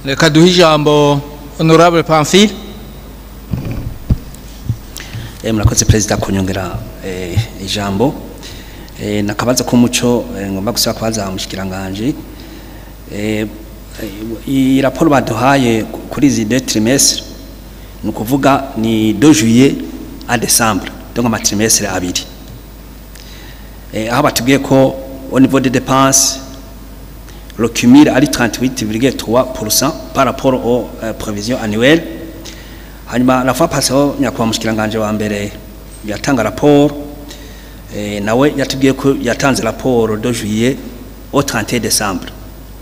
Reka duhe ijambo Honorable Pamphile. Murakoze Perezida kunyongera ijambo nakabaza ko muco ngomba gusaba kwaza mushikiranganje i rapport baduhaye kuri izi 2 trimestres nukuvuga ni 2 juillet à décembre donc ama trimestre abiri aho batubwiye ko au niveau des dépenses le cumul ari 38,3% par rapport aux prévisions annuelles. Hanyuma la fois passée nyakwa mushikiranganje wa mbere yatanga rapport nawe yatubwiye ko yatanze rapport de juillet au 31 décembre.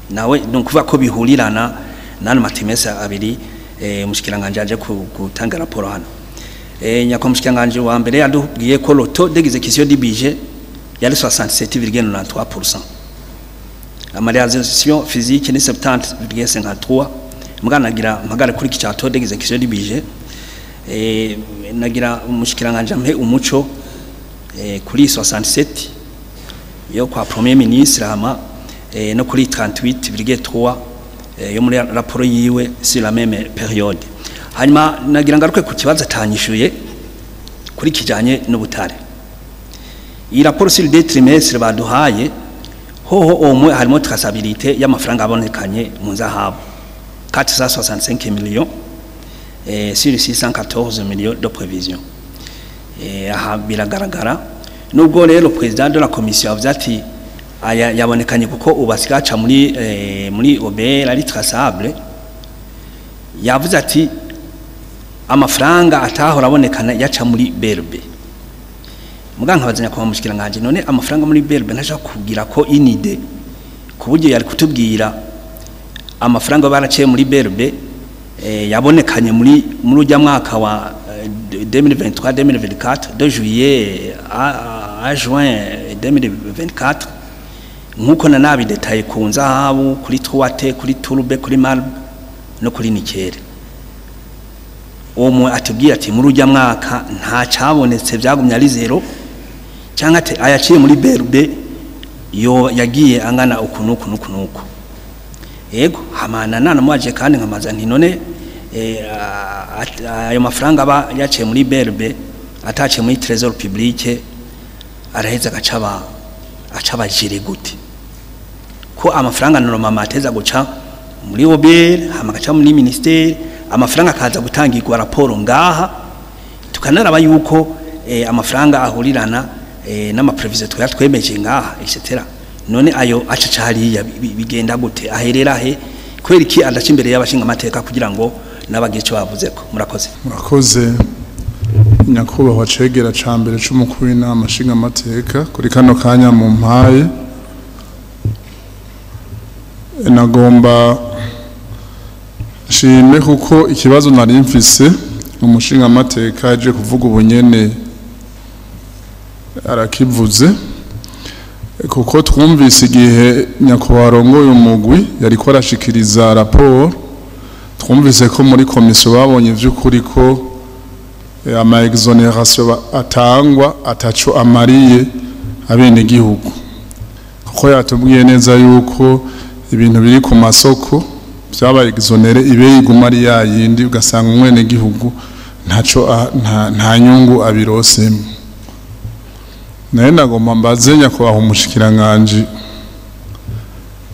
Nawe donc kuva ko bihurirana nana matimese abiri mushikiranganje aje gutanga rapport hano. Nyakwa mushikiranganje wa mbere yadubwiye ko le taux d'exécution du budget yari 67,93%. La réalisation physique ni 70,53. Muganagira mpagare kuri kicato d'exécution du budget nagira umushikiranganje mpe umuco kuri 67 yo kwa premier ministre hama no kuri 38,3 yo muri rapport yiwe sur la même période. Hanyuma nagira ngaruke ku kibazo atanyishuye kuri kijanye n'ubutare. Iyi rapport sur 2 trimestres baduhaye hoho omwe harimo traçabilité y'amafaranga abonekanye mu zahabu 465 millions sur 614 millions de prévisions. Aha biragaragara nubwo rero président de la commission avuze ati yabonekanye kuko ubasigaca muri OBR ari traçable, yavuze ati amafaranga atahora abonekana yaca muri BRB. Muganga bazanya kwa mushikiranganje none amafaranga muri BRB ntaje kugira ko inide kuburyo yari kutubwira amafaranga baraciye muri BRB yabonekanye muri ujya mwaka wa 2023-2024 de juillet à juin 2024 nkuko nabi detail ku nzahabu kuri Troate kuri Turbe kuri Marb no kuri Nikere. Omwe atubwira ati muri ujya mwaka nta cyabonetse byagumya ari zero cyangwa ati ayaciye muri BRB yo yagiye angana ukunuku. Yego hamana nana mwaje kandi nkamaza nti none ayo mafaranga aba yaciye muri BRB ataciye muri Trésor public araheza acaba jire gute ko amafaranga normal ateza guca muri OBR hamagaca muri ministère amafaranga akaza gutangirwa raporo ngaha tukanaraba yuko amafaranga ahurirana n'amaprevision twemeje ngaha etc. None ayo acaca hariya bigenda gute aherera he kwera iki adaca imbere y'abashinga amateka kugira ngo nabagice bavuze ko murakoze nyakubahwa cegera ca mbere c'umukuru w'inama nshinga amateka kuri kano kanya mu mpaye nagomba shime kuko ikibazo nari mfise umushinga amateka aje kuvuga ubunyene arakivuze kuko twumvise igihe nyakwarongoye umugwi yariko arashikiriza rapport twumvise ko muri komisiyo babonye vy'ukuri ko ama exoneration atangwa ataco amariye abene gihugu kuko yatubwiye neza yuko ibintu biri ku masoko byaba exonere ibe igumari yindi ugasanga umwene gihugu ntaco nta nyungu abirosemo. Naye nagomba mbaze nyakwaho umushikiranganje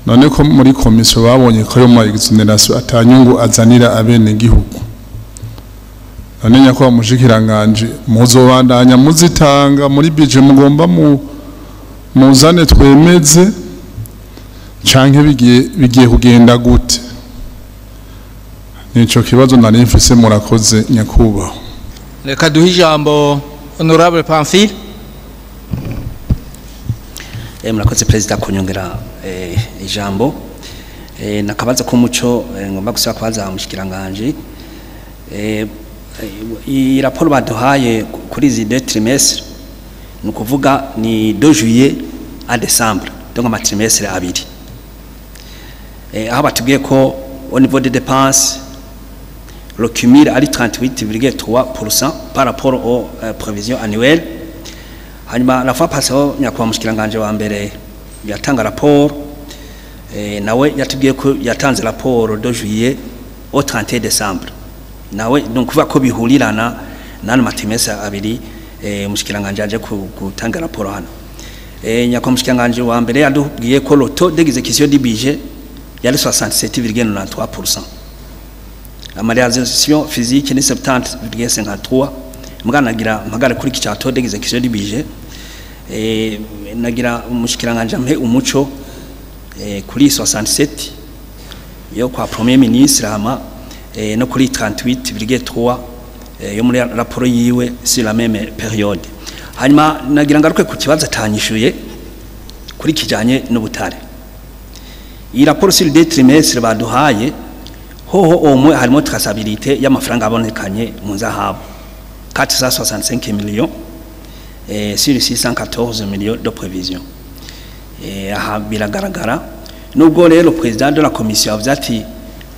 none ko muri komisiyo babonye ko yo ma exoneration atanyungu azanira abene gihugu none nyakwaho umushikiranganje muzobandanya muzitanga muri budget mugomba muzane twemeze canke bigiye kugenda gute? Nico kibazo nari mfise murakoze nyakubaho. Reka duhe ijambo Honorable Pamphile. Murakoze Perezida kunyongera ijambo nakabaza ko muco ngomba gusaba kwaza mushikiranganje i rapport baduhaye kuri izi 2 trimestres nukuvuga ni 2 juillet à décembre donc ama trimestre abiri aho batubwiye ko au niveau des dépenses le cumul ari 38,3% par rapport aux prévisions annuelles. Hanyuma la fois passée nyakwa mushikiranganje wa mbere yatanga rapport nawe yatubwiye ko yatanze raporo de juillet au 31 décembre nawe donc kuva ko bihurirana nano matimesa abiri mushikiranganje aje gutanga raporo hano nyako mushikiranganje wa mbere yadubwiye ko le taux d'exécution du budget yari 67,93%. La réalisation physique ni 70,53. Muganagira magara kuri ki taux d'exécution du budget nagira umushikiranganje ampe umuco kuri 67 yo kwa premier ministre ama no kuri 38,3 yo muri raporo yiwe sur la même période. Hanyuma nagira ngaruke ku kibazo atanyishuye kuri kijanye n'ubutare. Iyi raporo sur des trimestres baduhaye hoho omwe harimo traçabilité y'amafaranga abonekanye mu nzahabu 465 millions sur 614 millions de prévision. Aha biragaragara nubwo rero président de la commission avuze ati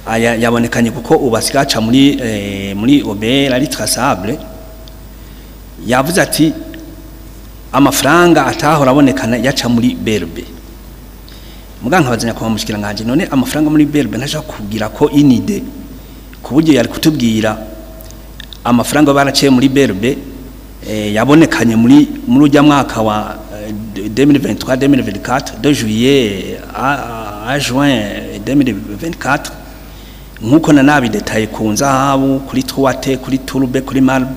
aya yabonekanye kuko ubasigaca muri OBR ari traçable, yavuze ati amafaranga atahora abonekana yaca muri BRB. Muganga bazanya kwa mushikiranganje none amafaranga muri BRB naje kugira ko inide kuburyo yari kutubwira amafaranga baraciye muri BRB yabonekanye muri ujya mwaka wa 2023-2024 de juillet à juin 2024 nkuko nabi detail ku nzahabu kuri Truate kuri Turube kuri Marbe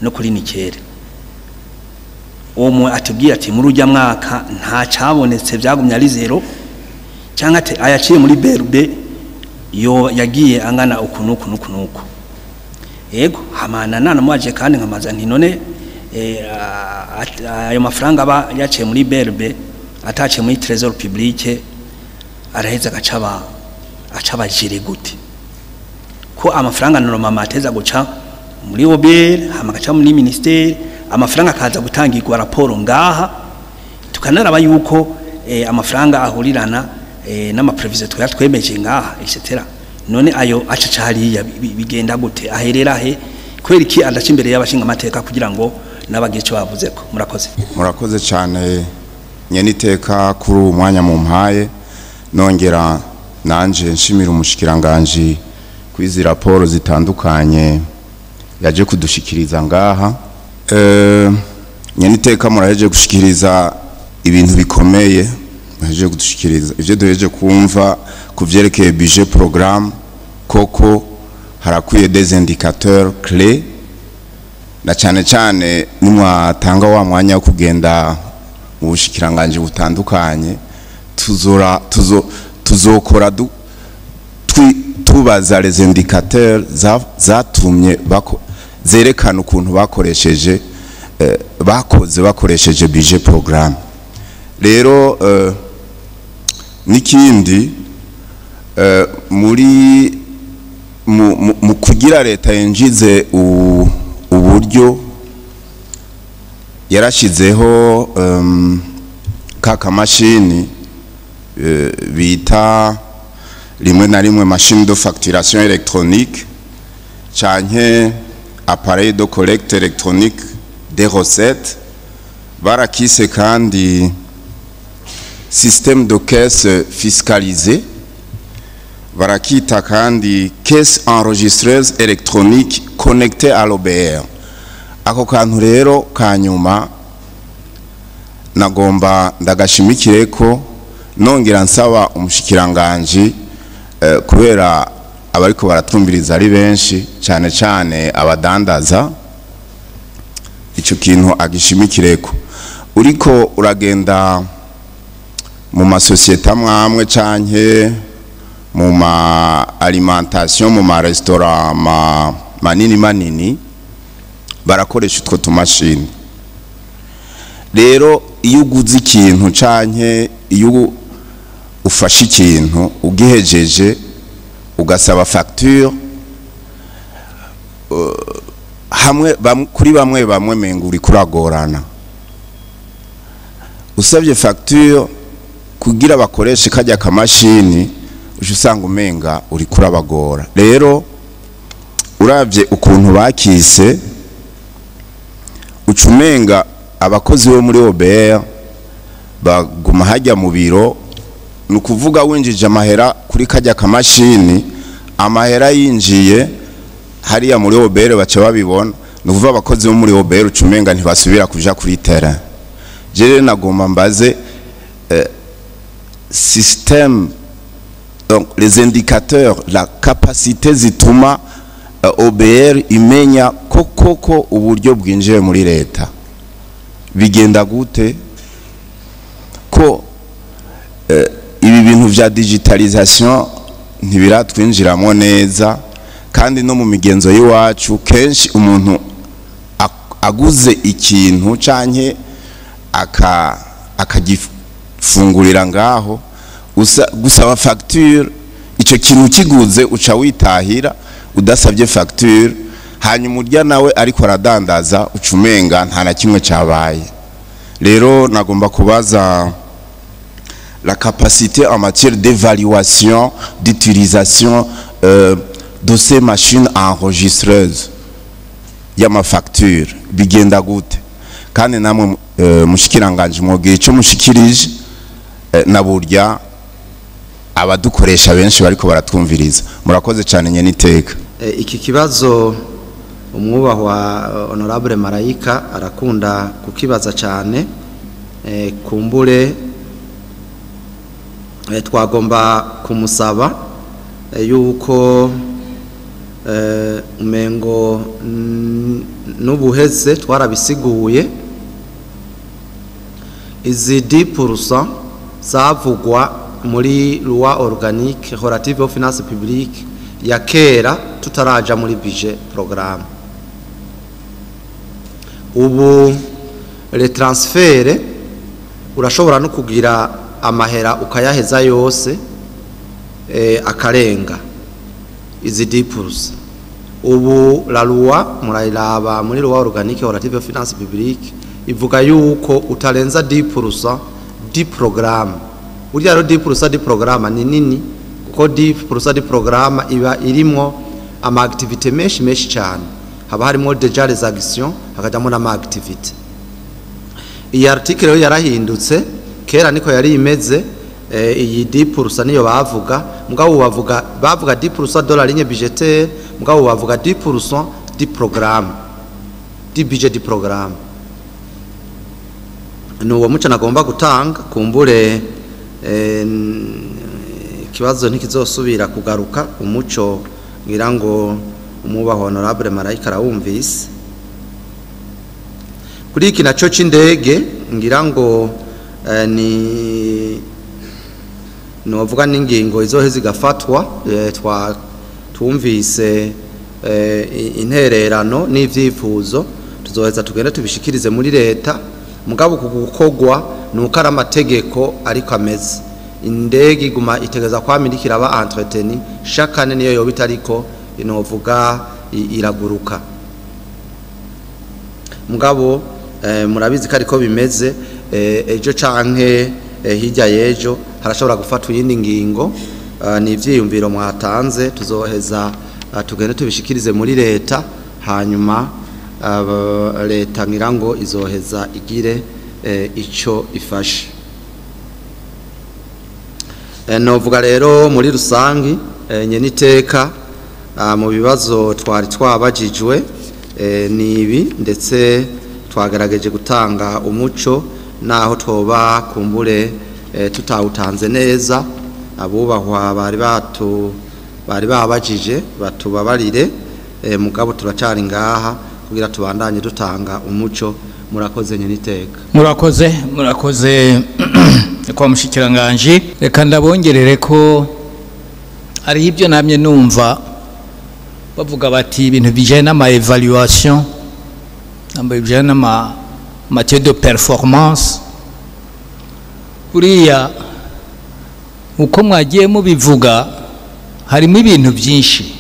no kuri Nikere. Omwe atubwira ati muri ujya mwaka nta cyabonetse byagumye ari zero cyangwa ati ayaciye muri BRB yo yagiye angana ukunuku. Yego hamana nana mwaje kandi nkamaza nti none ayo mafaranga aba yaciye muri BRB ataciye muri Trésor Public araheza acaba jire gute ko amafaranga normal ateza guca muri OBR hamagaca muri ministère amafaranga akaza gutangirwa raporo ngaha tukanaraba yuko amafaranga ahurirana n'amaprevision twemeje ngaha etc. None ayo acaca hariya bigenda gute aherera he kwera iki adaca imbere y'abashinga amateka kugira ngo nabagiye cyo bavuze ko murakoze cyane nyeniteka kuri umwanya mu mpaye nongera nanje nshimira umushikiranganje kwizi raporo zitandukanye yaje kudushikiriza ngaha. Nyeniteka muraje gushikiriza ibintu bikomeye baje kudushikiriza ivyo duheje kumva kuvyerekeye budget programme koko harakwiye des indicateurs clés na cyane nimwatanga wa mwanya wo kugenda mu bushikiranganje butandukanye tuzokora tubaza les indicateurs zatumye zerekana ukuntu bakoresheje budget programme. Rero nikindi muri mu kugira leta yinjize uburyo yarashizeho kaka machine bita rimwe na rimwe machine de facturation électronique canke appareil de collecte électronique des recettes barakise kandi système de caisse fiscalisée barakita kandi caisse enregistreuse électronique connectée à l'OBR. Ako kantu rero kanyuma nagomba ndagashimikire ko nongera nsaba umushikiranganje kubera abariko baratumviriza ari benshi cyane abadandaza ico kintu agishimikireko uriko uragenda mu masosiyete amwe canke mu ma alimentation mu ma restaurant manini barakoresha utwo tumashini. Rero iyo uguze ikintu canke iyo ufashe ikintu ugihejeje ugasaba facture hamwe kuri bamwe menguri kuragorana usabye facture kugira bakoreshe kajya kamashini usanga umenga uri kurabagora. Rero uravye ukuntu bakise ucumenga abakozi bo muri OBR baguma hajya mu biro nukuvuga winjije amahera kuri kajya kamashini amahera yinjiye hariya muri obere baca babibona nukuvuga abakozi bo muri obere ucumenga ntibasubira kuja kuri terrain je nagomba mbaze système donc les indicateurs la capacité zituma OBR imenya koko uburyo bwinjiye muri leta bigenda gute ko ibi bintu vya digitalisation ntibiratwinjiramo neza kandi no mu migenzo y'iwacu kenshi umuntu aguze ikintu canke akagifungurira ngaho gusaba facture ico kintu kiguze uca witahira udasabye facture hanyuma urya nawe ariko aradandaza ucumenga nta na kimwe cabaye rero nagomba kubaza la capacité en matière d'évaluation d'utilisation de ces machines enregistreuses y'ama facture bigenda gute kandi namwe mushikiranganje mwogira ico mushikirije na burya abadukoresha benshi bariko baratwumviriza murakoze cyane nyene iteka iki kibazo umwubahwa honorable Marayika arakunda kukibaza cyane kumbure twagomba kumusaba yuko umengo n'ubuheze twarabisiguye izi 10% zavugwa muri loi organique relative aux finances publiques ya kera tutaraja muri budget programme ubu le transfert urashobora no kugira amahera ukayaheza yose akarenga izi 10%. Ubu la loi murayiraba muri loi organique relative aux finances publiques ivuga yuko utarenza 10% di programme. Urya ro 10% di programme ni nini kuko 10% di programme iba irimo ama activité menshi cyane. Haba harimo déjà les actions hakajamo na ma activité. Iyi article yo yarahindutse kera niko yari imeze iyi 10% niyo bavuga mugabo bavuga 10% de la ligne budgétaire mugabo bavuga 10% du programme du budget du programme nuwo muco nagomba gutanga kumbure kibazo ntikizosubira kugaruka umuco ngira ngo umubaho honorable Marayika arawumvise kuri iki naco c'indege ngira ngo ni novuga n'ingingo izohe zigafatwa twumvise intererano n'ivyifuzo tuzoheza tugenda tubishikirize muri leta mugabo kugukogwa nuko ari amategeko ariko ameze indege iguma itegeza kwamirikira aba entreteni shakane niyo yobita ariko inovuga iraguruka mugabo murabizi ko ariko bimeze ejo canke hirya yejo harashobora gufatwa yindi ngingo ni ivyiyumviro mwatanze tuzoheza tugende tubishikirize muri leta hanyuma leta ngirango izoheza igire ico ifashe novuga rero muri rusangi nyeniteka mu bibazo twari twabajijwe nibi ndetse twagerageje gutanga umuco naho twoba kumbure tutawutanze neza abubahwa bari babajije batubabarire mugabo turacari ngaha kugira tubandanye dutanga umuco murakoze nyeniteka murakoze kwa mushikiranganje reka ndabongerere ko ari ibyo namye numva bavuga bati ibintu bijanye n'ama evaluation bijanye n'ama matière de performance kuriya uko mwagiye mubivuga harimo ibintu byinshi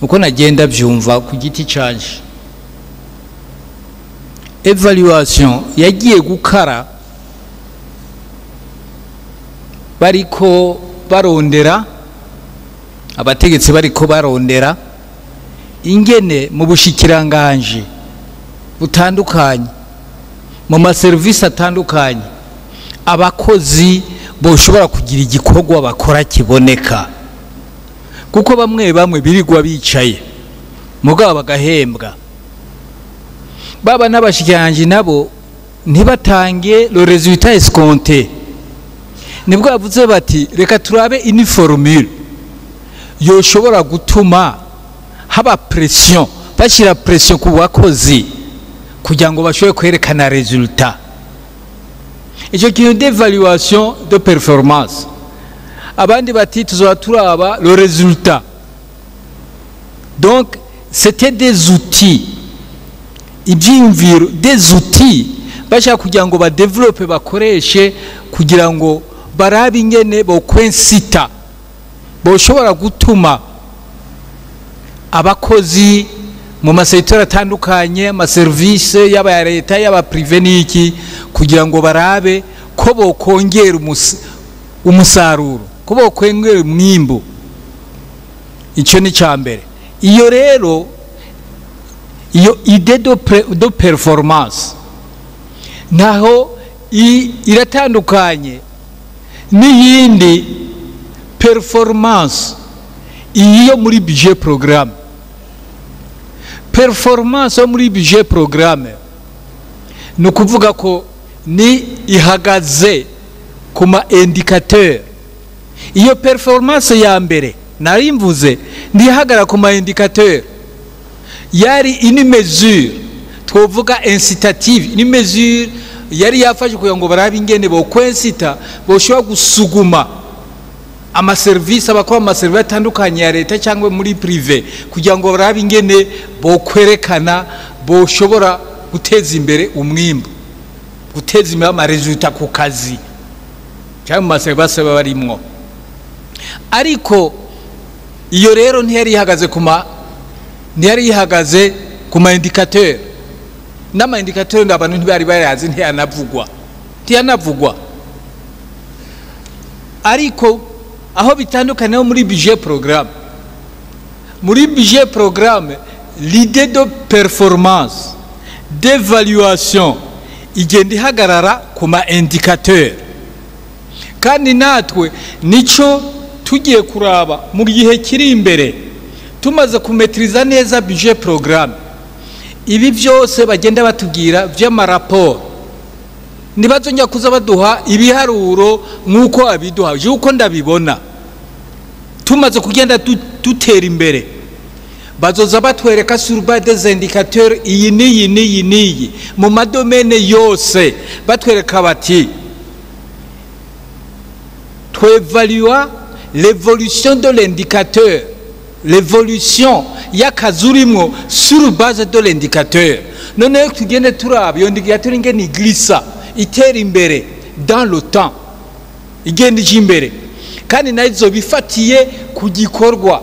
uko nagenda byumva ku giti canje evaluation yagiye gukara bariko barondera abategetsi bariko barondera ingene mu bushikiranganje butandukanye mu maserivisi atandukanye abakozi boshobora kugira igikorwa bakora kiboneka, kuko bamwe birirwa bicaye mugabo bagahembwa. Baba n'abashikiranganje nabo ntibatange le résultat escompté. Nibwo bavuze bati reka turabe une formule yoshobora gutuma haba pression, bashira pression ku bakozi kugira ngo bashobore kwerekana résultat. Icyo kintu d'évaluation de performance, abandi bati tuzoba turaba le résultat. Donc c'était des outils, ibyimviro, des outils bashaka kugira ngo badevelope bakoreshe kugira ngo barabe ingene bo kwensita boshobora gutuma abakozi mu masektora atandukanye, amaserivisi y'aba ya leta y'aba privé n'iki, kugira ngo barabe ko bokongera umusaruro, ko bokongera umwimbu. Icyo ni cyambere. Iyo rero iyo idée de performance naho iratandukanye n'iyindi performance iyo muri budget programme. Performance yo muri budget programme ni ukuvuga ko ni ihagaze ku ma indicateur. Iyo performance ya mbere nari mvuze ndihagara ku ma indicateur, yari une mesure twovuga incitative, une mesure yari yafashe kugira ngo barabe ingene bo kwensita boshobora gusuguma amaserivisi abakora amaserivisi atandukanye ya leta cyangwa muri privé, kugira ngo barabe ingene bo kwerekana boshobora guteza imbere umwimbo, guteza imbere amaresultat ku kazi cyangwa mu maserivisi barimwo. Ariko iyo rero ntiyari ihagaze ku ma indicateur, n'ama indicateur ndabantu ntibari bayazi, ntiyanavugwa. Ariko aho bitandukanye muri budget programme, muri budget programme l'idée de performance, d'évaluation igenda ihagarara ku ma indicateur. Kandi natwe nico tugiye kuraba mu gihe kiri imbere, tumaze kumetriza neza budget programme. Ibi byose bagenda batubwira vy'amaraporo nibazongera kuza baduha ibiharuro nk'uko abiduha, yuko ndabibona tumaze kugenda dutera imbere, bazoza batwereka sur base des indicateurs iyi niyi mu madomene yose, batwereka bati twevalua l'évolution de l'indicateur, l'évolution y'akazurimwo sur base de l'indicateur. None tugende turaba iyo indicateur ingene glissa itera imbere dans le temps, igenda ije imbere kandi nazo bifatiye ku gikorwa.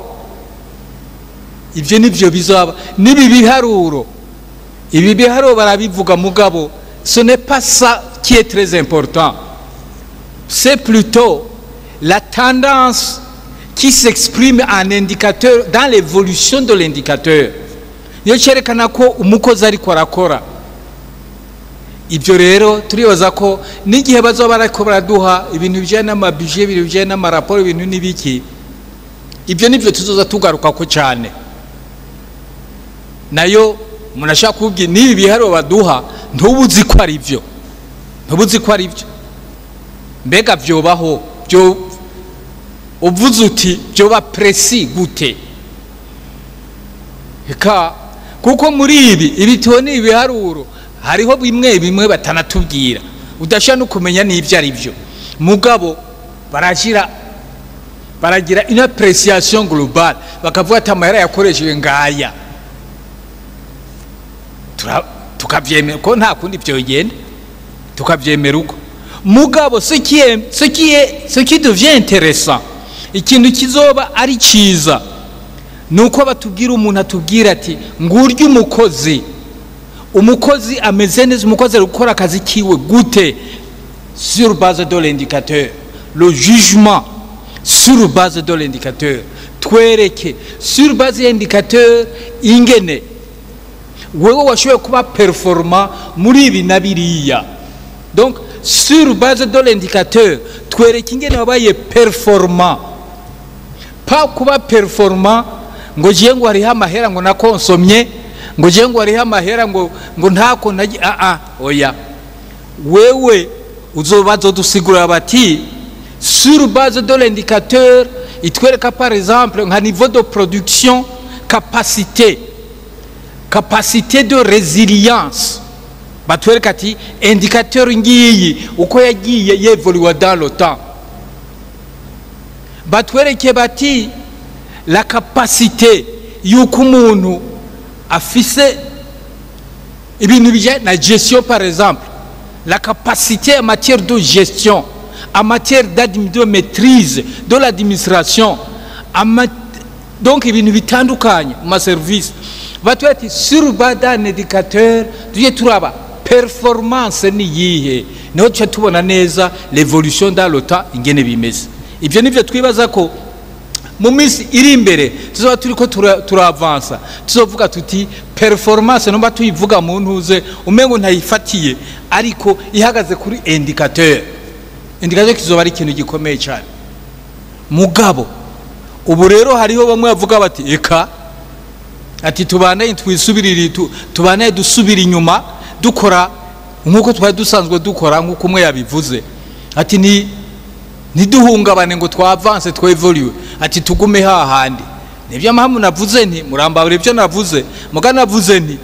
Ivyo nivyo bizaba nibi biharuro, ibi biharuro barabivuga mugabo ce n'est pas ça qui est très important, c'est plutôt la tendance qui s'exprime en indicateur, dans l'évolution de l'indicateur. Yo cerekana ko umukozi ariko arakora. Ibyo rero turibaza ko n'igihe bazoba barako baraduha ibintu bijyana n'amabudget, ibintu bijyana n'amaraporo, ibintu n'ibiki, ibyo nivyo tuzoza tugaruka ko cyane. Nayo munashaka kubwira nibi biharo baduha ntubuzi ko ari byo, mbega vyobaho byo uvuze uti byoba presi gute? Eka kuko muri ibi tubona ibiharuro hariho bimwe batanatubwira, udashaka no kumenya n'ibyo ari byo, mugabo baragira une appréciation globale, bakavuga ati amahera yakoresheje ngaya, tukavyemera ko nta kundi byogenda, tukavyemera uko. Mugabo ce qui devient intéressant, ikintu kizoba ari ciza nuko batubwira, umuntu atubwira ati ngurya umukozi ameze neza, umukozi ari gukora akazi kiwe gute sur base de l'indicateur, le jugement sur base de l'indicateur, twereke sur base y'indicateur ingene wewe washoboye kuba performant muri ibi na biriya. Donc sur base de l'indicateur twereke ingene wabaye performant, pa kuba performant ngo je ngo hariho amahera ngo nakonsomye, ngo je ngo hariho amahera ngo ntako oya, wewe uzobazo dusigura bati sur base de l'indicateur itwereka par exemple un niveau de production, capacité de résilience, batwereka ati indicateur ngiyi uko yagiye yevoluwa dans le temps, batwereke bati la capacité yuko umuntu afise ibintu bijanye na gestion, par exemple la capacité en matière de gestion, en matière de maîtrise de l'administration, donc ibintu bitandukanye mu service, batwati sur base d'un indicateur tuje turaba performance ni yihe, niho tuca tubona neza l'évolution dans le temps ingene bimeze. Ivyo nivyo twibaza ko mu minsi iri imbere tuzoba turiko turavansa, tuzovuga tuti performance nomba tuyivuga mu ntuze umengo ntayifatiye ariko ihagaze kuri indicateur. Indicateur kizoba ari ikintu gikomeye cyane. Mugabo ubu rero hariho bamwe bavuga bati eka ati tubane twisubirira tubane dusubira inyuma dukora nkuko twari dusanzwe dukora nkuko umwe yabivuze, ati ni duhungabane ngo twavanse twevolue, ati tugume hahandi. Nibyo mpamvu navuze nti murambabure ibyo navuze, mugana navuze nti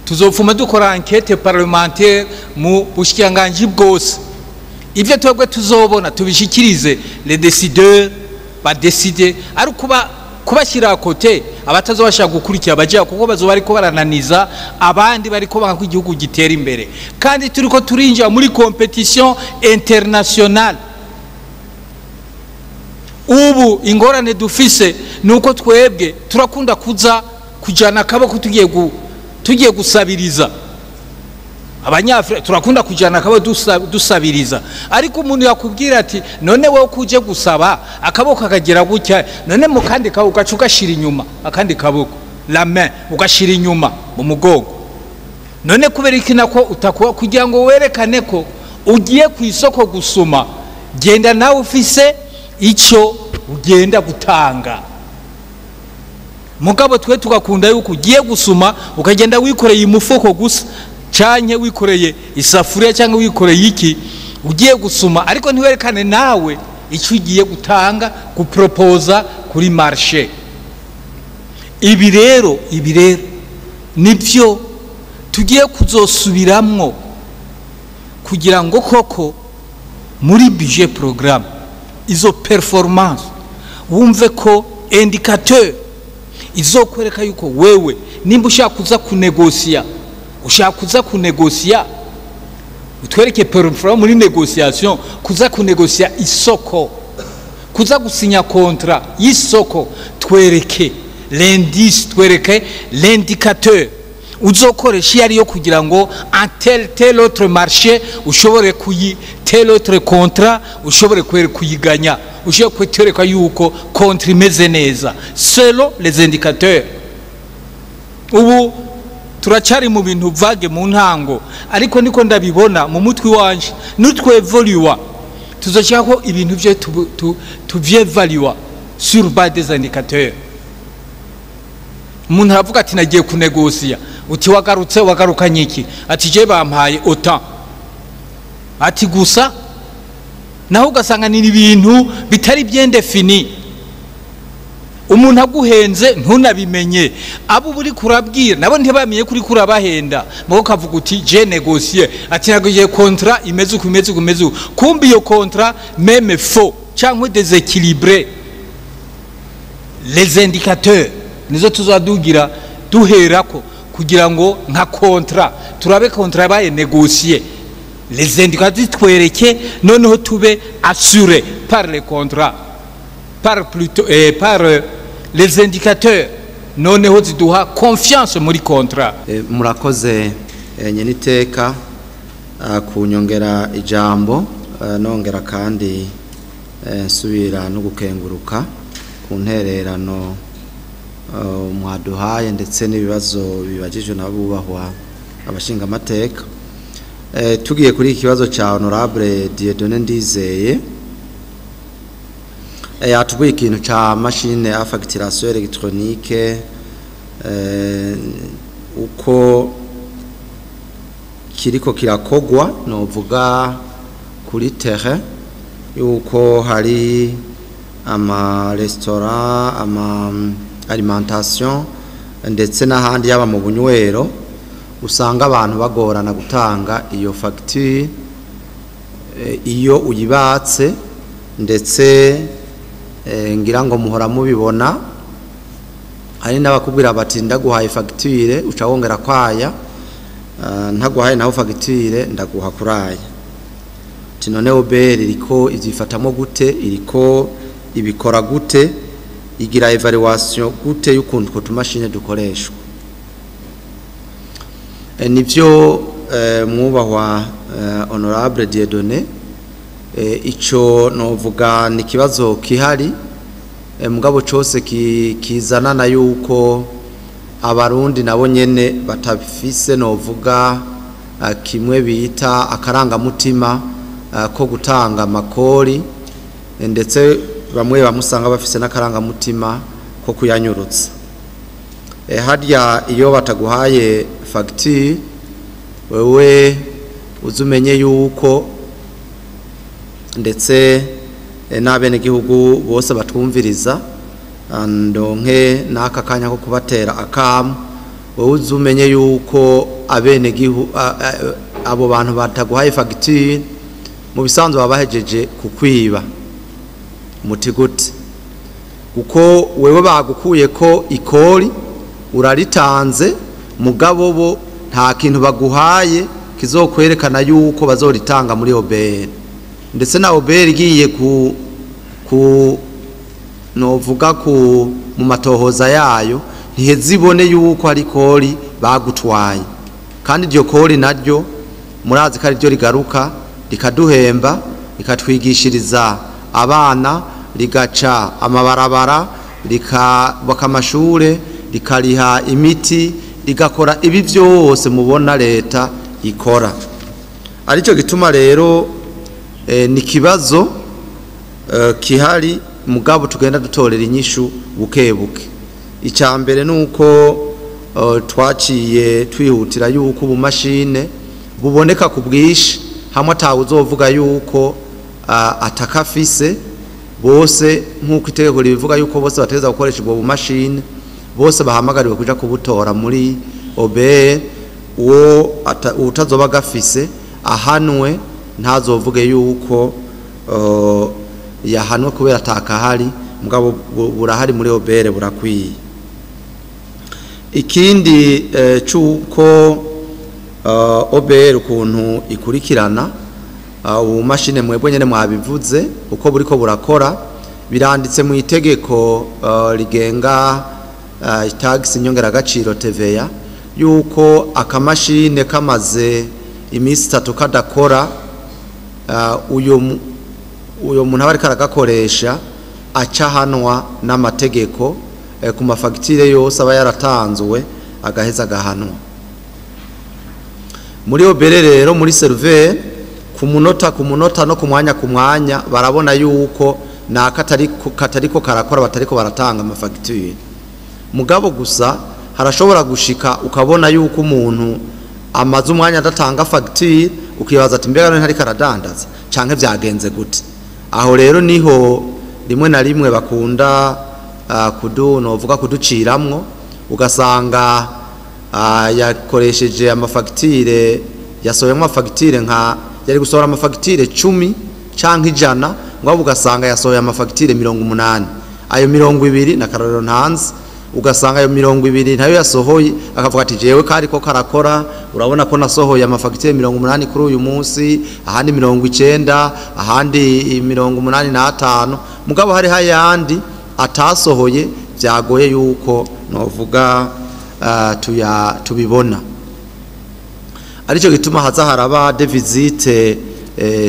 tuzofuma dukora enquête parlementaire mu bushikanganje bwose, ivyo twebwe tuzobona tubishikirize les décideurs badeside, ari kubashyira kote abatazobasha gukurikira bajya kuko bazoba ariko barananiza abandi bariko banga ko igihugu gitera imbere, kandi turiko turinjira muri competition internationale. Ubu ingorane dufise nuko twebwe turakunda kujana akaboko tugiye gusabiriza, abanyafrika turakunda kujana akaboko dusabiriza, ariko umuntu yakubwira ati none wowe kuje gusaba akaboko akagera gutya, none mu kandi kaboko gacu gashira inyuma, akandi kaboko la main ugashira inyuma mu mugongo, none kubera iki nako utakuwa kugira ngo werekane ko ugiye ku isoko gusuma, genda nawe ufise icyo ugenda gutanga. Mugabo twe tugakunda yuko ugiye gusuma ukagenda wikoreye umufuko gusa, canke wikoreye isafuriya cyangwa wikoreye iki, ugiye gusuma ariko ntiwerekane nawe icyo ugiye gutanga guproposa kuri marché. Ibi rero nivyo tugiye kuzosubiramwo kugira ngo koko muri budget programme izo performance wumve ko indicateur izokwereka yuko wewe nimba ushaka kuza kunegosia utwereke performance muri négociation, kuza kunegosia isoko, kuza gusinya contrat y'isoko, twereke l'indice, twereke l'indicateur uzokoresha yari yo kugira ngo un tel autre marché ushobore tel autre contrat ushobore kuyiganya, ushobore kwetereka yuko contre imeze neza selon les indicateurs. Ubu turacari mu bintu vague mu ntango, ariko niko ndabibona mu mutwi wanje nutwevolua tuzoshaka ko ibintu bye tuvyevalua sur base des indicateurs. Umuntu aravuga ati nagiye kunegosia, uti wagarukanye iki, ati je bampaye autant, ati gusa naho ugasanga ni ibintu bitari bien défini, umuntu aguhenze ntunabimenye, abo buri kurabwira nabo ntibamenye kuri kurabahenda, muko kavuga uti je négocier, ati nagiye contrat imeze kumbi iyo contrat même faux cyangwa déséquilibré. Les indicateurs nizo tuzadugira duherako kugira ngo nka contrat turabe contrat baye négocier, les indicateurs twereke noneho tube assuré par les contrats, par les indicateurs, noneho ziduha confiance muri contrat. Murakoze nyeniteka kunyongera ijambo, nongera kandi nsubira no gukenguruka ku ntererano mwaduhaye ndetse n'ibibazo bibajijwe n'abubahwa abashinga amateka. Tugiye kuri ikibazo cya honorable Dieudonné Ndizeye, yatubwiye ikintu ca machine ya facturation électronique uko kiriko kirakogwa novuga kuri terrain yuko hari ama restaurant ama alimentation ndetse n'ahandi yaba mu bunywero usanga abantu bagorana gutanga iyo facture iyo uyibatse ndetse ngira ngo muhora mubibona hari n'abakubwira bati ndaguhaye facture uca wongera kwaya ntaguhaye naho facture ndaguha kuraya none OBR iriko izifatamo gute iriko ibikora gute igira evaluation gute y'ukuntu ko tumashine dukoreshwa nivyo mwubahwa honorable Dieudonné ico novuga ni kibazo kihari mugabo cose kizanana yuko abarundi nabo nyene batafise novuga kimwe bita akaranga mutima ko gutanga amakori ndetse bamwe bamusanga bafise n'akaranga mutima ko kuyanyurutsa harya iyo bataguhaye facture wewe uzumenye yuko ndetse n'abene gihugu bose batwumviriza ndonke n'aka kanya ko kubatera akamu wewe uzumenye yuko abene gihugu abo bantu bataguhaye facture mu bisanzwe babahejeje kukwiba mutigute kuko wewe bagukuye ko ikori uraritanze mugabo bo nta kintu baguhaye kizokwerekana yuko bazoritanga muri OBR ndetse na OBR igiye ku novuga ku mu matohoza yayo ntihezibone yuko ari kori bagutwaye kandi iryo kori naryo murazi ko ari ryo rigaruka rikaduhemba rikatwigishiriza abana rigaca amabarabara rikabaka amashure rikariha imiti rigakora ibi byose mubona leta ikora aricyo gituma rero ni kibazo kihari mugabo tugenda dutorera inyishu bukebuke icambere nuko twaciye twihutira yuko ubumashine buboneka ku bwishi hamwe atawuzovuga yuko atakafise bose nkuko itegeko rivuga yuko bose bateza gukoresha ubwo bumashine bose bahamagariwe kuja kubutora muri OBR uwo utazoba gafise ahanwe ntazovuge yuko yahanwe kubera atakahari mugabo burahari muri OBR burakwiye ikindi cuko OBR ukuntu ikurikirana ubumashine mwebwe nyene mwabivuze uko buriko burakora biranditse mu itegeko rigenga tax inyongera gaciro TVA yuko akamashine kamaze imisi 3 kadakora uyo muntu abari karagakoresha aca hanwa n'amategeko ku mafagitire yose aba yaratanzwe agaheza gahanwa muri OBR rero muri server ku munota no ku mwanya barabona yuko katariko karakora batariko baratanga amafagitire mugabo gusa harashobora gushika ukabona yuko umuntu amaze umwanya adatanga fagitire ukibaza ati mbega ntari karadandaza canke byagenze gute aho rero niho rimwe na rimwe bakunda novuga kuduciramwo ugasanga yakoresheje amafagitire yasohoyemo amafagitire nka yari gusohora amafagitire 10 canke 100 ngabo ugasanga yasohoye amafagitire 80 ayo 20 na karorero ntanze ugasanga ayo 20 ntayo yasohoye akavuga ati jewe kari ko karakora urabona ko nasohoye amafagitire 80 kuri uyu munsi ahandi 90 ahandi 85 mugabo hari hayandi atasohoye byagoye yuko novuga tubibona arico gituma haza haraba de visite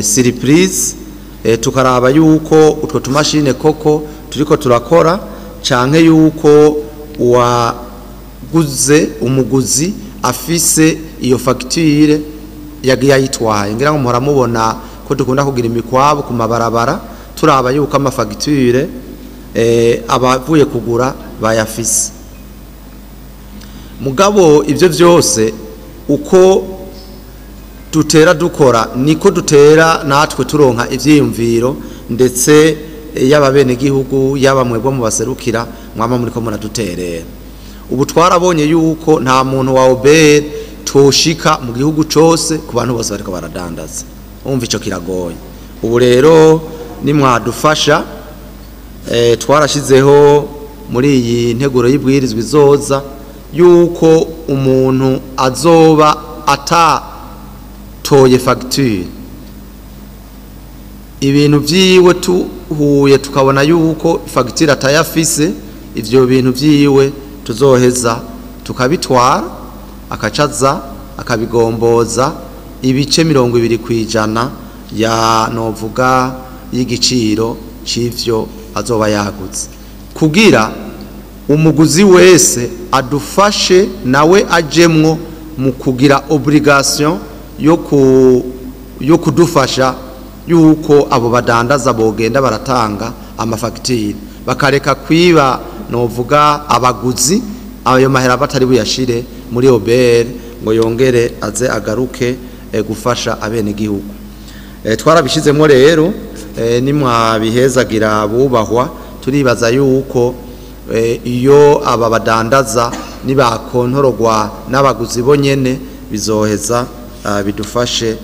surprise tukaraba yuko utwo tumashine koko turiko turakora canke yuko uwaguze umuguzi afise iyo facture yagiye ayitwaye ngira ngo muhora mubona ko dukunda kugira imikwabo ku mabarabara turaba yuko amafagitire abavuye kugura bayafise. Mugabo ivyo vyose uko dutera dukora niko dutera natwe turonka ivyiyumviro ndetse yaba bene gihugu yaba mwebwe mu baserukira mwama muri ko muraduterera. Ubu twarabonye yuko nta muntu wa OBR toshika mu gihugu cose ku bantu bose bariko baradandaza. Umva ico kiragoye. Ubu rero nimwadufasha twarashizeho muri iyi nteguro y'ibwirizwa izoza yuko umuntu azoba atatoye facture ibintu vyiwe tuhuye tukabona yuko facture atayafise, ivyo bintu vyiwe tuzoheza tukabitwara akacaza akabigomboza ibice 20% ya novuga y'igiciro c'ivyo azoba yagutse, kugira umuguzi wese adufashe nawe ajemwo mu kugira obligation yo kudufasha yuko abo badandaza bogenda baratanga amafagitire bakareka kwiba novuga abaguzi ayo mahera batari buyashire muri OBR ngo yongere aze agaruke gufasha abene gihugu. Twarabishizemo rero nimwabihezagira bubahwa turibaza yuko iyo aba badandaza nibakontorogwa n'abaguzi bonyene bizoheza bidufashe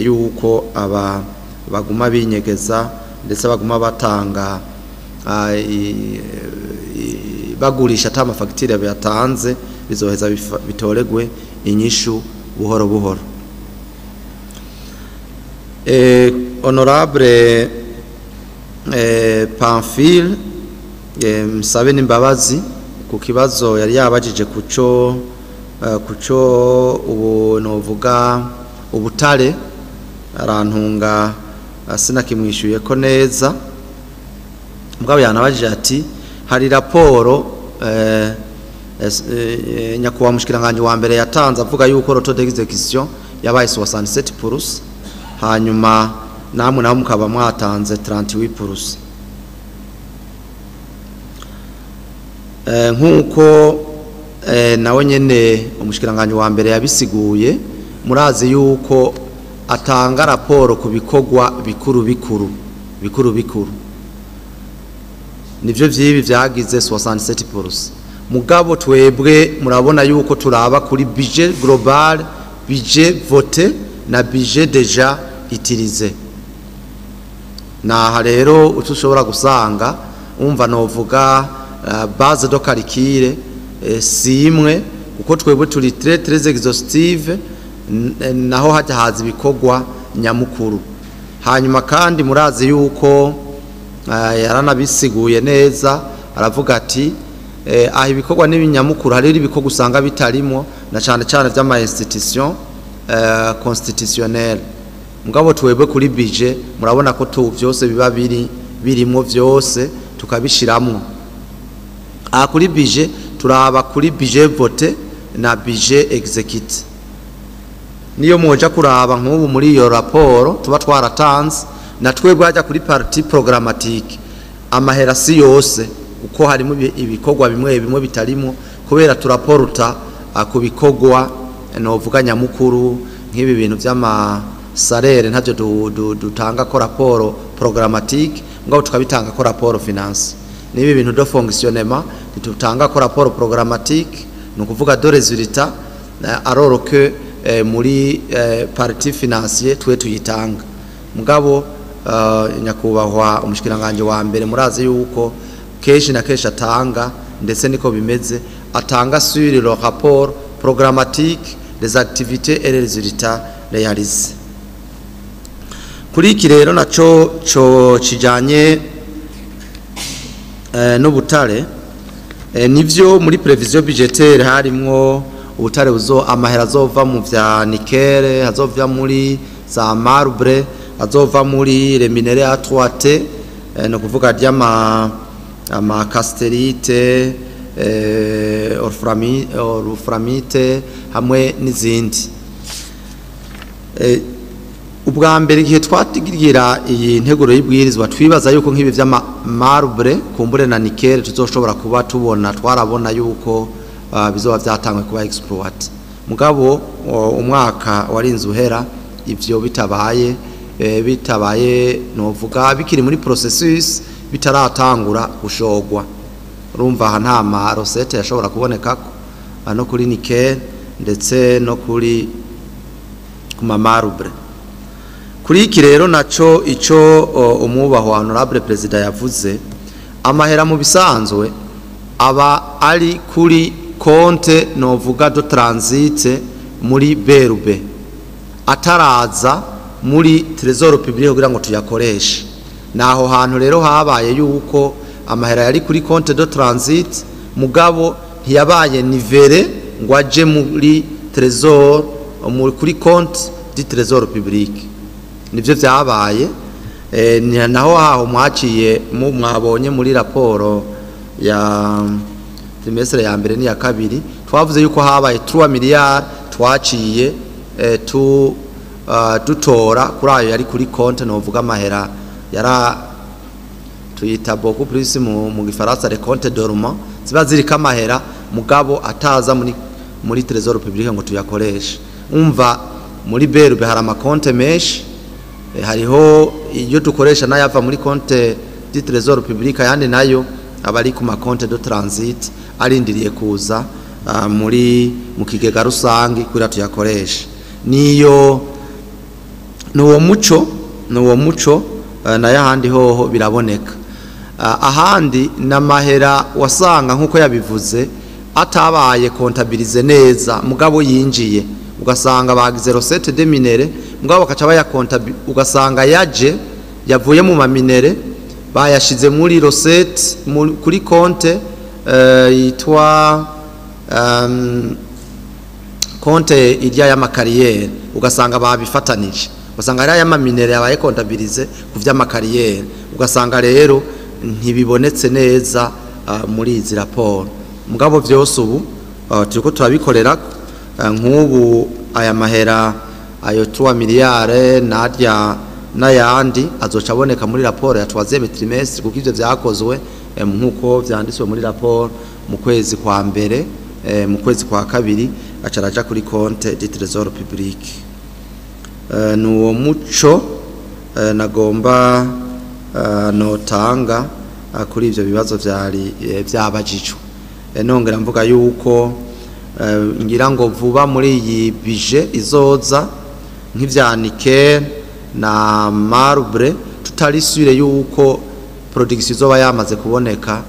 yuko aba baguma binyegeza ndetse baguma batanga bagurisha ata amafagitire batanze, bizoheza bitoregwe inyishu buhoro buhoro. Honorable Pamphile msabe n'imbabazi ku kibazo yari yabajije kuco ubu novuga ubutare arantunga sinakimwishuye ko neza. Mugabo yanabajije ati hari raporo nyakuba mushikiranganje wa mbere yatanze avuga yuko roto d'execution yabaye 67%, hanyuma namwe naho mukaba mwatanze 38%. Nkuko nawe nyene umushikiranganje wa mbere yabisiguye, murazi yuko atanga raporo ku bikogwa bikuru nivyo vyibi vyagize 67%. Mugabo twebwe murabona yuko turaba kuri budget global, budget voté na budget déjà utilisé. Na rero utushobora gusanga umva novuga base de calcul si imwe kuko twebwe turi très exhaustive, naho hajya haza ibikogwa nyamukuru. Hanyuma kandi murazi yuko yaranabisiguye neza aravuga ati aho ibikogwa n'ibinyamukuru hari ibikogwa usanga bitarimo na cyane vy'ama institution constitutionnelle. Mugabo twebwe kuri budget murabona ko vyose biba birimo vyose tukabishiramwo. Kuri budget turaba kuri budget voté na budget exécuté. Niyo moja kuraba nk'ubu muri iyo raporo tuba twaratanze na twebwe hajya kuri partie programmatique amahera si yose uko harimo ibikogwa bimwe bitarimo, kubera turaporta ku bikogwa novuga nyamukuru nk'ibi bintu by'ama salaire ntavyo dutanga ko raporo programmatique, ngabo tukabitanga ko raporo finance. Nibi bintu de fonctionnement tutanga ko raporo programmatique, no kuvuga de résultat alors que muri partie financier twe tuyitanga. Mugabo nyakubahwa umushikiranganje wa mbere murazi yuko keshi na keshi atanga ndetse niko bimeze, atanga sur le rapport programmatique des activités et les résultats réalisés. Kuri iki rero naco kijanye n'ubutare nivyo muri prevision budgetaire harimwo ubutare amahera azova mu vya nickel, azova muri za marbre, azova muri les minéraux à 3T, no kuvuga ry'ama casterite, orframite hamwe n'izindi. ubwa mbere igihe twatigira iyi nteguro y'ibwirizwa twibaza yuko nk'ibi vy'amamarbre kumbure na nickel tuzoshobora kuba tubona twarabona yuko bizoba vyatangwe kuba exploit mugabo umwaka warinze uhera ivyo bitabaye novuga bikiri muri processus bitaratangura gushogwa urumva aha nta ma recette yashobora kuboneka no kuri nickel ndetse no kuri kuma marbre kuri iki rero naco ico umubaho honorable president yavuze amahera mu bisanzwe aba ari kuri konte novuga do transit muri berube ataraza muri trésor public kugira ngo tuyakoreshe naho hantu rero habaye yuko amahera yari kuri konte do transit mugabo ntiyabaye nivere ngo aje muri trésor kuri konte di trésor public nivyo vyabaye naho haho mwaciye mwabonye muri raporo ya trimestre ya mbere ni ya kabiri twavuze yuko habaye 3 miliyari twaciye dutora kuri ayo yari kuri konte novuga amahera yara tuyita beaucoup plus mu gifaransa les comptes dormants ziba ziri kamahera mugabo ataza muri trésor public ngo tuyakoreshe umva muri berube hari amakonte menshi hariho iyo dukoresha nayava muri konte di trésor public yandi nayo abari ku makonte de transit arindiriye kuza mu kigega rusangi kuri tuyakoresha niyo nuwo muco na yahandi hoho biraboneka ahandi namahera wasanga nkuko yabivuze atabaye comptabilize neza mugabo yinjiye ugasanga bagize recette de minere mugabo bakaca baya ugasanga yavuye mu maminere bayashize muri recette kuri compte yitwa compte irya ya makariyeri ugasanga babifatanije ugasanga ari ay'amaminere yabaye comptabilize ku vy'amakariyeri ugasanga rero ntibibonetse neza muri izi raporo mugabo vyose ubu turiko turabikorera nk'ubu aya mahera ayo 3 miliyari n'ayandi azoca aboneka muri raporo ya 3e trimestre kuko ivyo vyakozwe nk'uko vyanditswe muri raporo mu kwezi kwa mbere mu kwezi kwa kabiri acaraja kuri compte du trésor public nuwo muco nagomba notanga kuri ivyo bibazo vyari vyabajijwe nongera mvuga yuko ngira ngo vuba muri iyi bije izoza nk'ivya nickel na marbre tutari sure yuko production izoba yamaze kuboneka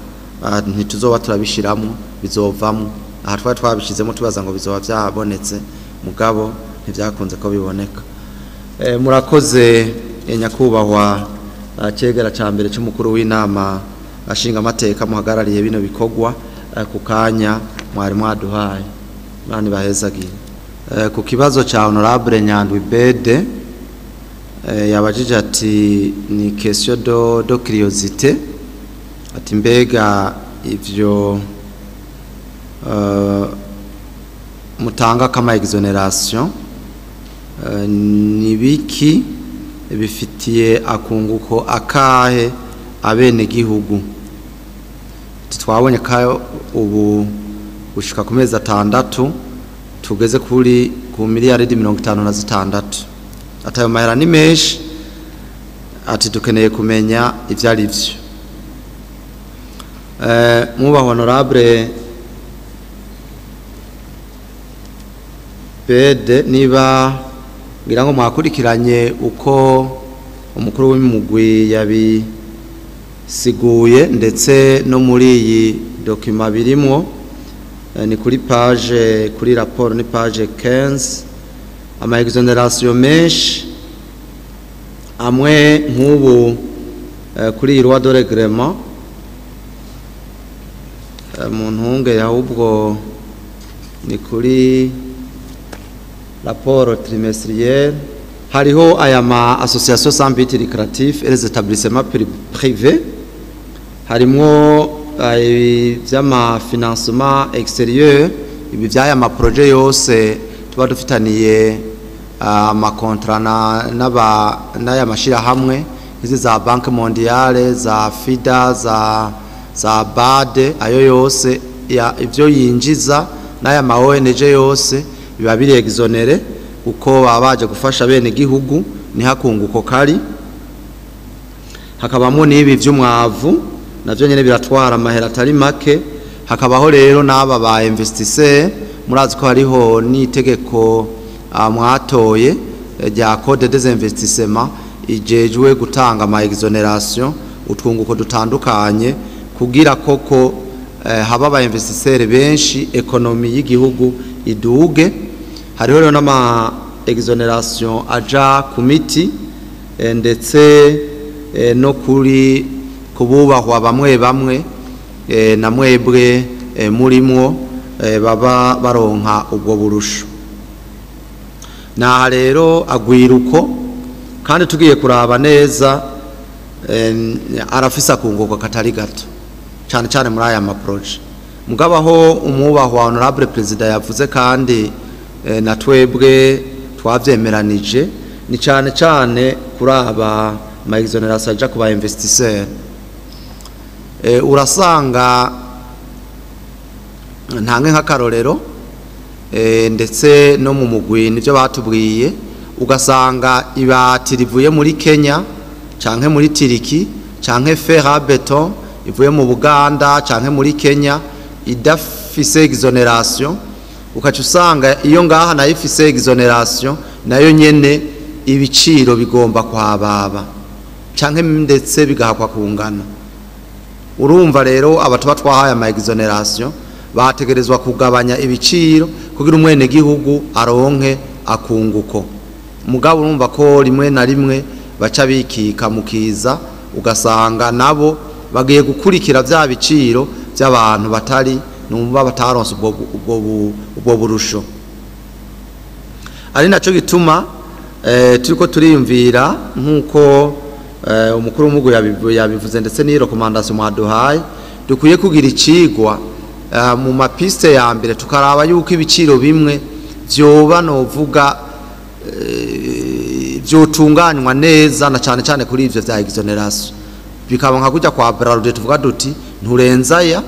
ntituzoba turabishiramo bizovamo aha twari twabishizemo tubaza ngo bizoba byabonetse mugabo ntivyakunze ko biboneka murakoze nyakubahwa cegera ca mbere c'umukuru w'inama ashinga amateka muhagarariye bino bikogwa ku kanya mwari mwaduhaye bani bahezagiye ku kibazo ca honorable Nyandwi Bede yabajije ati ni question de curiosité ati mbega ivyo mutanga kama exoneration nibiki bifitiye akunguko akahe abene gihugu twabonye kayo ubu gushika ku mezi 6 tugeze kuri ku miliyari 56 atayo mahera ni menshi ati dukeneye kumenya ivyari vyo muba honorable Bede niba ngira ngo mwakurikiranye uko umukuru w'imugwi yabisiguye ndetse no muri iyi document birimo ni kuri page kuri rapport ni page 15 ama exoneration menshi amwe nk'ubu kuri loi de règlement mu ntunge yahubwo ni kuri rapport trimestriel hariho aya ma association sans but lucratif et les établissements privés harimo vyama financement extérieur ibi vyaya ma projet yose tuba dufitaniye amakontra n'aya mashirahamwe izi za Banque Mondiale za FIDA za BAD ayo yose ivyo yinjiza n'aya ma ONG yose biba biri exonere uko babaje gufasha bene gihugu ni hakunguko kari hakabamo nibi vy'umwavu navyo nyene biratwara amahera atari make hakabaho rero n'aba ba investisseur murazi ko hariho n'itegeko mwatoye rya code des investissements ijejwe gutanga ama exoneration utwunguko dutandukanye kugira koko haba aba investisseur benshi ekonomi y'igihugu iduge hariho rero n'ama exoneration aja ku miti ndetse no kuri kububahwa bamwe na mwebwe murimwo baba baronka ubwo burusho na rero agwiruko kandi tugiye kuraba neza arafisa kunguko katari gato cyane muri aya ma projet mugabaho umubahwa honorable president yavuze kandi na twebwe twavyemeranije ni cyane kuri aba ma exoneration aja kuba investisseur urasanga ntange nk'akarorero ndetse no mu mugwi nivyo batubwiye ugasanga ibati rivuye muri Kenya canke muri Tiriki canke fer à béton ivuye mu Buganda canke muri Kenya idafise exoneration ukaca usanga iyo ngaha nayo ifise exoneration nayo nyene ibiciro bigomba kwababa canke ndetse bigahakwa kungana urumva rero abatuba twahaye ama exoneration bategerezwa kugabanya ibiciro kugira umwene gihugu aronke akunguko mugabo urumva ko rimwe na rimwe baca bikika mukiza ugasanga nabo bagiye gukurikira vya biciro by'abantu batari numva bataronse ubwo burusho ari naco gituma turiko turiyumvira nkuko umukuru w'umugu yabivuze ndetse ni recommandation mwaduhaye dukwiye kugira icigwa mu mapiste ya mbere tukaraba yuko ibiciro bimwe vyoba novuga vyotunganywa neza na cyane kuri ivyo vya exoneration bikaba nka kujya kwa Bralud tuvuga duti nturenzaya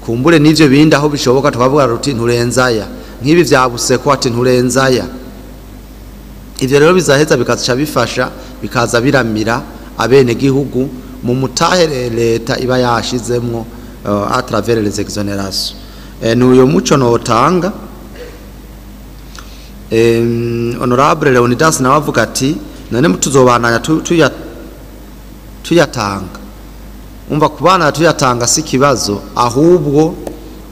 kumbure n'ivyo bindi aho bishoboka tukavuga duti nturenzaya nk'ibi vyabuse ko ati nturenzaya ivyo rero bizaheza bikaza bifasha bikaza biramira abene gihugu mu mutahe leta iba yashizemwo à travers les exonérations n'uyo muco notanga honorable Leonidas nawe avuga ati none tuzobananya tuyatanga umva kubana tuyatanga si kibazo ahubwo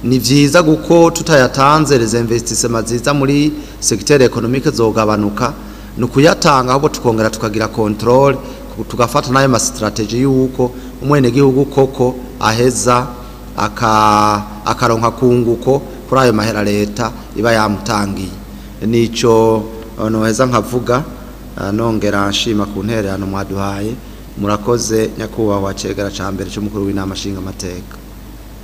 ni vyiza guko tutayatanze les investissements ziza muri secteur économique zogabanuka nukuyatanga ahubwo tukongera tukagira control tugafata nayo ma strategy yuko umwene gihugu koko aheza akaronka kunguko kuri ayo mahera leta iba yamutangiye nico noheza nkavuga nongera nshima ku ntererano mwaduhaye murakoze nyakubahwa cegera ca mbere cy'umukuru w'inama nshinga amateka